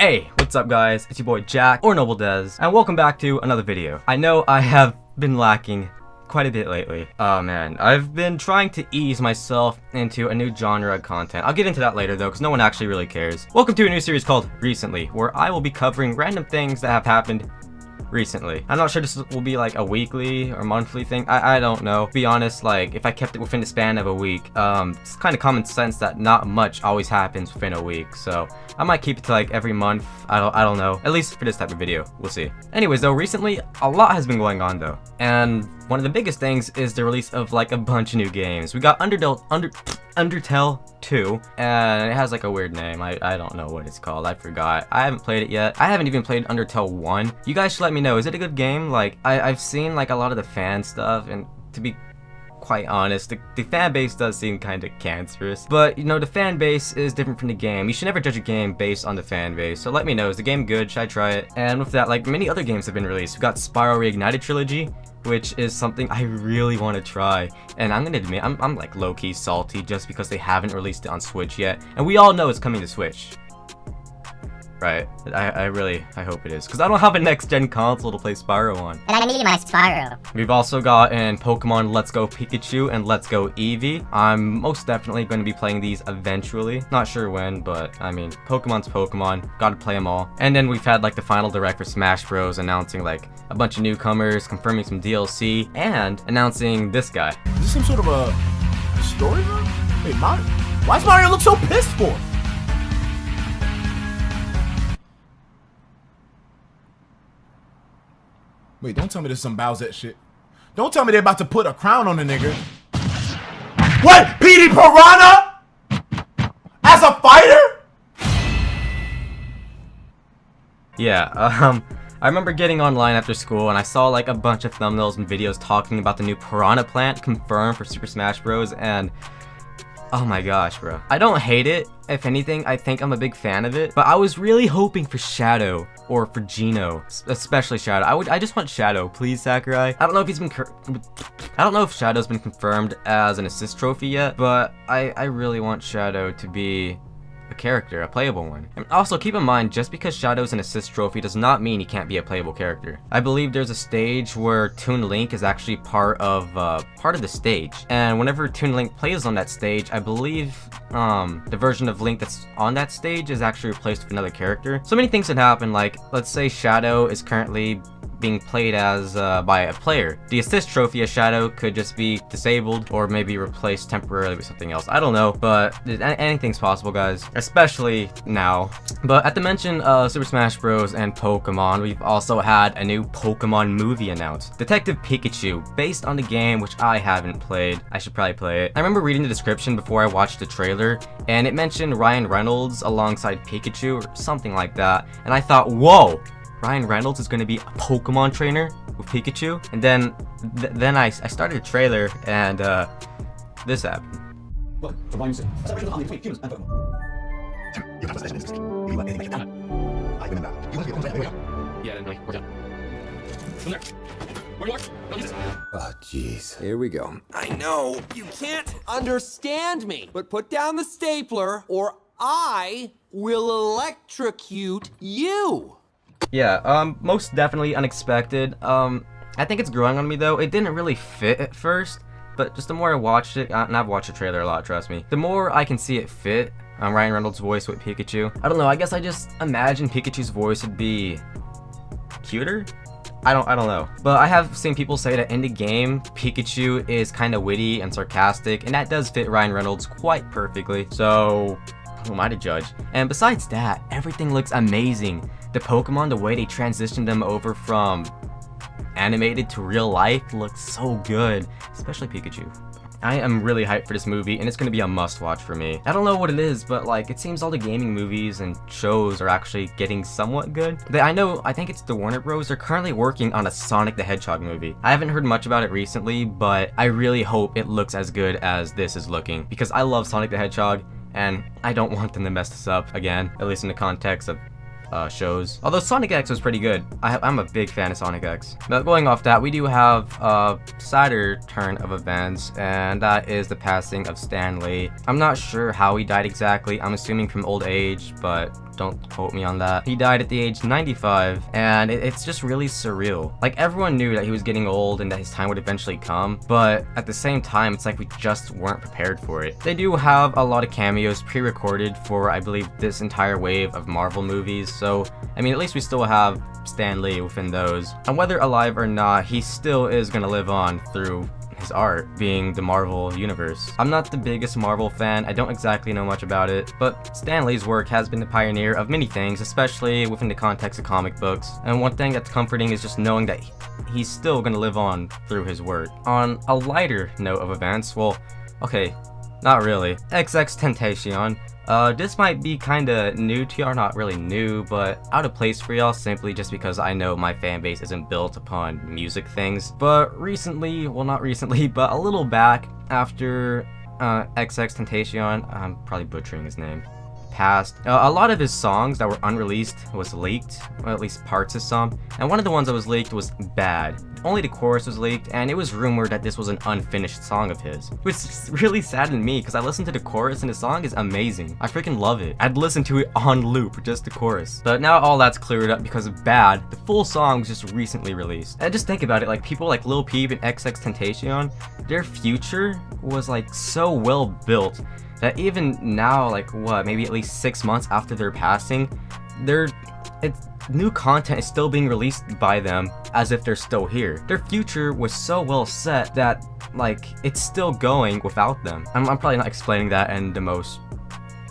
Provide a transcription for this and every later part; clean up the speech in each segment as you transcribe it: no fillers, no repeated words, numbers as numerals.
Hey, what's up guys? It's your boy Jack, or Nobledez, and welcome back to another video. I know I have been lacking quite a bit lately. Oh man, I've been trying to ease myself into a new genre of content. I'll get into that later though, because no one actually really cares. Welcome to a new series called Recently, where I will be covering random things that have happened recently. I'm not sure this will be like a weekly or monthly thing. I don't know. To be honest, like if I kept it within the span of a week, it's kind of common sense that not much always happens within a week. So I might keep it to like every month. I don't know. At least for this type of video, we'll see. Anyways though, recently a lot has been going on though, and one of the biggest things is the release of like a bunch of new games. We got Undertale 2, and it has like a weird name. I don't know what it's called. I forgot. I haven't played it yet. I haven't even played Undertale 1. You guys should let me know. Is it a good game? Like I've seen like a lot of the fan stuff, and to be quite honest, the fan base does seem kind of cancerous. But you know, the fan base is different from the game. You should never judge a game based on the fan base. So let me know, is the game good? Should I try it? And with that, like many other games have been released. We got Spyro Reignited Trilogy, which is something I really want to try. And I'm gonna admit, I'm like low-key salty just because they haven't released it on Switch yet. And we all know it's coming to Switch, right? I hope it is, because I don't have a next-gen console to play Spyro on. And I need my Spyro. We've also gotten Pokemon Let's Go Pikachu and Let's Go Eevee. I'm most definitely going to be playing these eventually. Not sure when, but I mean, Pokemon's Pokemon. Gotta play them all. And then we've had like the final direct for Smash Bros. Announcing like a bunch of newcomers, confirming some DLC, and announcing this guy. Is this some sort of a story mode? Wait, Mario? Why does Mario look so pissed for? Wait, don't tell me this is some Bowsette shit. Don't tell me they're about to put a crown on the nigga. What? PD Piranha? As a fighter? Yeah, I remember getting online after school and I saw like a bunch of thumbnails and videos talking about the new Piranha plant confirmed for Super Smash Bros. And oh my gosh, bro. I don't hate it. If anything, I think I'm a big fan of it. But I was really hoping for Shadow or for Geno, especially Shadow. I just want Shadow, please, Sakurai. I don't know if he's been I don't know if Shadow's been confirmed as an assist trophy yet, but I really want Shadow to be a character, a playable one. And also keep in mind, just because Shadow's an assist trophy does not mean he can't be a playable character. I believe there's a stage where Toon Link is actually part of the stage, and whenever Toon Link plays on that stage, I believe the version of Link that's on that stage is actually replaced with another character. So many things can happen. Like let's say Shadow is currently being played as by a player. The assist trophy of Shadow could just be disabled or maybe replaced temporarily with something else. I don't know, but anything's possible, guys, especially now. But at the mention of Super Smash Bros. And Pokemon, we've also had a new Pokemon movie announced. Detective Pikachu, based on the game, which I haven't played. I should probably play it. I remember reading the description before I watched the trailer, and it mentioned Ryan Reynolds alongside Pikachu or something like that, and I thought, whoa! Ryan Reynolds is going to be a Pokemon trainer with Pikachu? And then I started a trailer, and this happened. What? For volume 6. A separation of harmony between humans and Pokemon. You can't trust this. You want anything like that? I remember. You want to be a Pokemon? Yeah, then like, we're done. From there. Where you are? Don't use this. Oh, jeez. Here we go. I know you can't understand me, but put down the stapler or I will electrocute you. Yeah, most definitely unexpected. I think it's growing on me though. It didn't really fit at first, but just the more I watched it, and I've watched the trailer a lot, trust me, the more I can see it fit. Ryan Reynolds' voice with Pikachu. I don't know, I guess I just imagine Pikachu's voice would be cuter? I don't know. But I have seen people say that in the game, Pikachu is kind of witty and sarcastic, and that does fit Ryan Reynolds quite perfectly. So who am I to judge? And besides that, everything looks amazing. The Pokemon, the way they transitioned them over from animated to real life looks so good, especially Pikachu. I am really hyped for this movie, and it's going to be a must-watch for me. I don't know what it is, but like, it seems all the gaming movies and shows are actually getting somewhat good. I think it's the Warner Bros. They're currently working on a Sonic the Hedgehog movie. I haven't heard much about it recently, but I really hope it looks as good as this is looking, because I love Sonic the Hedgehog, and I don't want them to mess this up again, at least in the context of shows. Although Sonic X was pretty good. I'm a big fan of Sonic X. But going off that, we do have a sadder turn of events, and that is the passing of Stan Lee. I'm not sure how he died exactly. I'm assuming from old age, but don't quote me on that. He died at the age 95, and it's just really surreal. Like, everyone knew that he was getting old and that his time would eventually come, but at the same time, it's like we just weren't prepared for it. They do have a lot of cameos pre-recorded for, I believe, this entire wave of Marvel movies, so, I mean, at least we still have Stan Lee within those. And whether alive or not, he still is gonna live on through his art, being the Marvel universe. I'm not the biggest Marvel fan, I don't exactly know much about it, but Stan Lee's work has been the pioneer of many things, especially within the context of comic books, and one thing that's comforting is just knowing that he's still gonna live on through his work. On a lighter note of events, well, okay, not really. XXXTentacion. This might be kinda new to y'all, not really new, but out of place for y'all simply just because I know my fan base isn't built upon music things. But recently, well not recently, but a little back after XXXTentacion, I'm probably butchering his name, passed, a lot of his songs that were unreleased was leaked, or at least parts of some, and one of the ones that was leaked was Bad. Only the chorus was leaked, and it was rumored that this was an unfinished song of his, which really saddened me because I listened to the chorus and the song is amazing. I freaking love it. I'd listen to it on loop, just the chorus. But now all that's cleared up because of Bad. The full song was just recently released. And just think about it, like people like Lil Peep and XXXTentacion, their future was like so well built that even now, like what, maybe at least 6 months after their passing, new content is still being released by them as if they're still here. Their future was so well set that, like, it's still going without them. I'm probably not explaining that in the most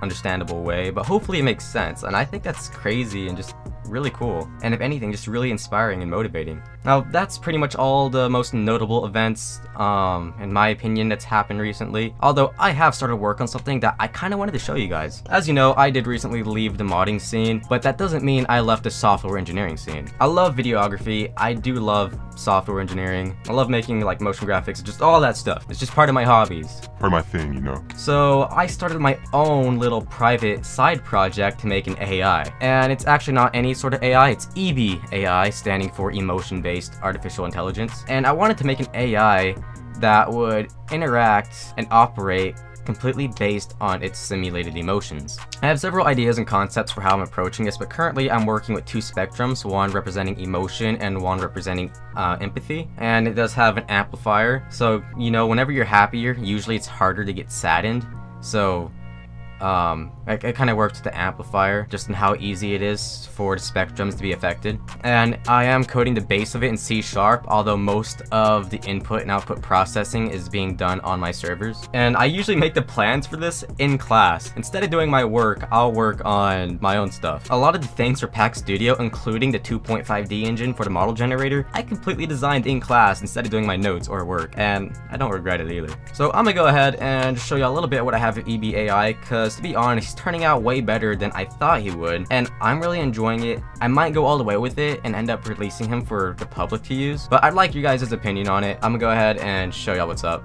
understandable way, but hopefully it makes sense, and I think that's crazy and just really cool, and if anything, just really inspiring and motivating. Now, that's pretty much all the most notable events, in my opinion, that's happened recently, although I have started work on something that I kind of wanted to show you guys. As you know, I did recently leave the modding scene, but that doesn't mean I left the software engineering scene. I love videography, I do love software engineering, I love making like motion graphics, just all that stuff. It's just part of my hobbies. Part of my thing, you know. So I started my own little private side project to make an AI, and it's actually not any sort of AI, it's EB-AI, standing for Emotion-Based Artificial Intelligence, and I wanted to make an AI that would interact and operate completely based on its simulated emotions. I have several ideas and concepts for how I'm approaching this, but currently I'm working with two spectrums, one representing emotion and one representing empathy, and it does have an amplifier, so you know, whenever you're happier, usually it's harder to get saddened, so it kind of works with the amplifier, just in how easy it is for the spectrums to be affected. And I am coding the base of it in C#, although most of the input and output processing is being done on my servers. And I usually make the plans for this in class. Instead of doing my work, I'll work on my own stuff. A lot of the things for Pack Studio, including the 2.5D engine for the model generator, I completely designed in class instead of doing my notes or work, and I don't regret it either. So I'm gonna go ahead and show you a little bit of what I have with EB-AI, because to be honest, he's turning out way better than I thought he would, and I'm really enjoying it. I might go all the way with it and end up releasing him for the public to use, but I'd like you guys' opinion on it. I'm gonna go ahead and show y'all what's up.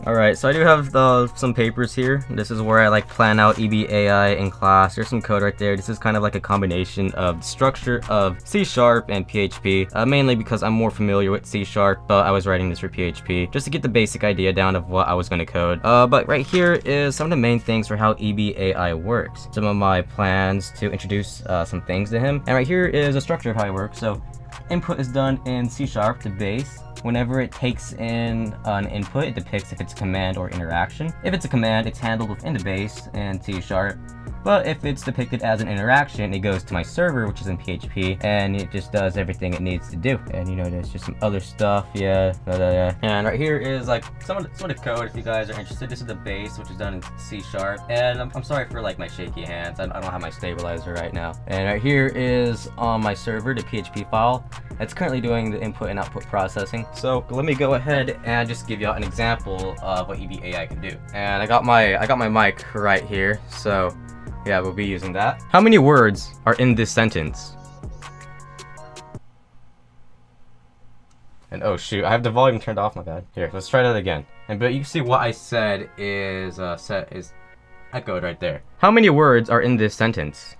Alright, so I do have some papers here. This is where I like plan out EB-AI in class. There's some code right there. This is kind of like a combination of the structure of C# and PHP, mainly because I'm more familiar with C#, but I was writing this for PHP, just to get the basic idea down of what I was going to code. But right here is some of the main things for how EB-AI works. Some of my plans to introduce some things to him. And right here is a structure of how it works. So input is done in C# to base. Whenever it takes in an input, it depicts if it's a command or interaction. If it's a command, it's handled within the base in C#. But if it's depicted as an interaction, it goes to my server, which is in PHP, and it just does everything it needs to do. And you know, there's just some other stuff, yeah. And right here is like some of the code if you guys are interested. This is the base, which is done in C#. And I'm sorry for like my shaky hands. I don't have my stabilizer right now. And right here is on my server, the PHP file. It's currently doing the input and output processing. So let me go ahead and just give y'all an example of what EB-AI can do. And I got my mic right here, so yeah, we'll be using that. How many words are in this sentence? And oh shoot, I have the volume turned off, my bad. Here, let's try that again. But you can see what I said is echoed right there. How many words are in this sentence?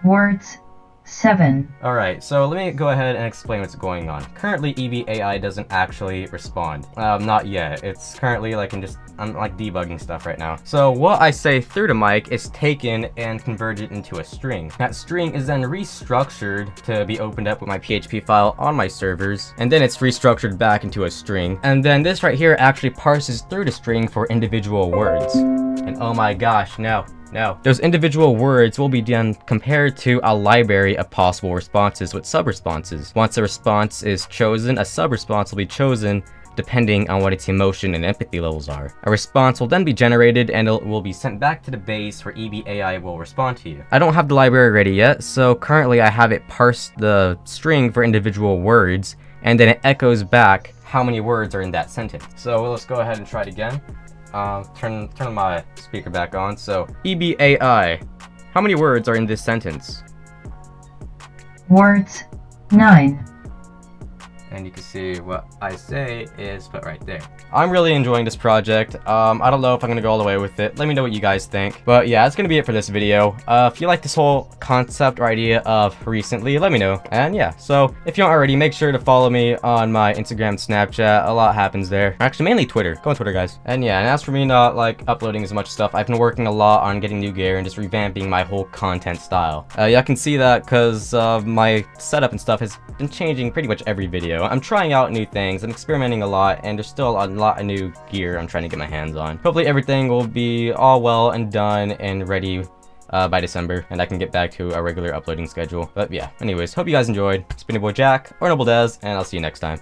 Words. 7. Alright, so let me go ahead and explain what's going on. Currently, EB AI doesn't actually respond. Not yet. It's currently like I'm like debugging stuff right now. So what I say through the mic is taken and converted into a string. That string is then restructured to be opened up with my PHP file on my servers, and then it's restructured back into a string. And then this right here actually parses through the string for individual words. And oh my gosh, no. Those individual words will be then compared to a library of possible responses with sub-responses. Once a response is chosen, a sub-response will be chosen depending on what its emotion and empathy levels are. A response will then be generated and it will be sent back to the base where EB AI will respond to you. I don't have the library ready yet, so currently I have it parse the string for individual words, and then it echoes back how many words are in that sentence. So let's go ahead and try it again. Turn my speaker back on. So, EB AI, how many words are in this sentence? Words 9. And you can see what I say is put right there. I'm really enjoying this project. I don't know if I'm gonna go all the way with it. Let me know what you guys think. But yeah, that's gonna be it for this video. If you like this whole concept or idea of recently, let me know. And yeah, so if you don't already, make sure to follow me on my Instagram, Snapchat. A lot happens there. Actually, mainly Twitter. Go on Twitter, guys. And yeah, and as for me not like uploading as much stuff, I've been working a lot on getting new gear and just revamping my whole content style. Yeah, I can see that because my setup and stuff has been changing pretty much every video. I'm trying out new things, I'm experimenting a lot, and there's still a lot of new gear I'm trying to get my hands on. Hopefully everything will be all well and done and ready by December, and I can get back to a regular uploading schedule. But yeah, anyways, hope you guys enjoyed. It's been your boy Jack, or Nobledez, and I'll see you next time.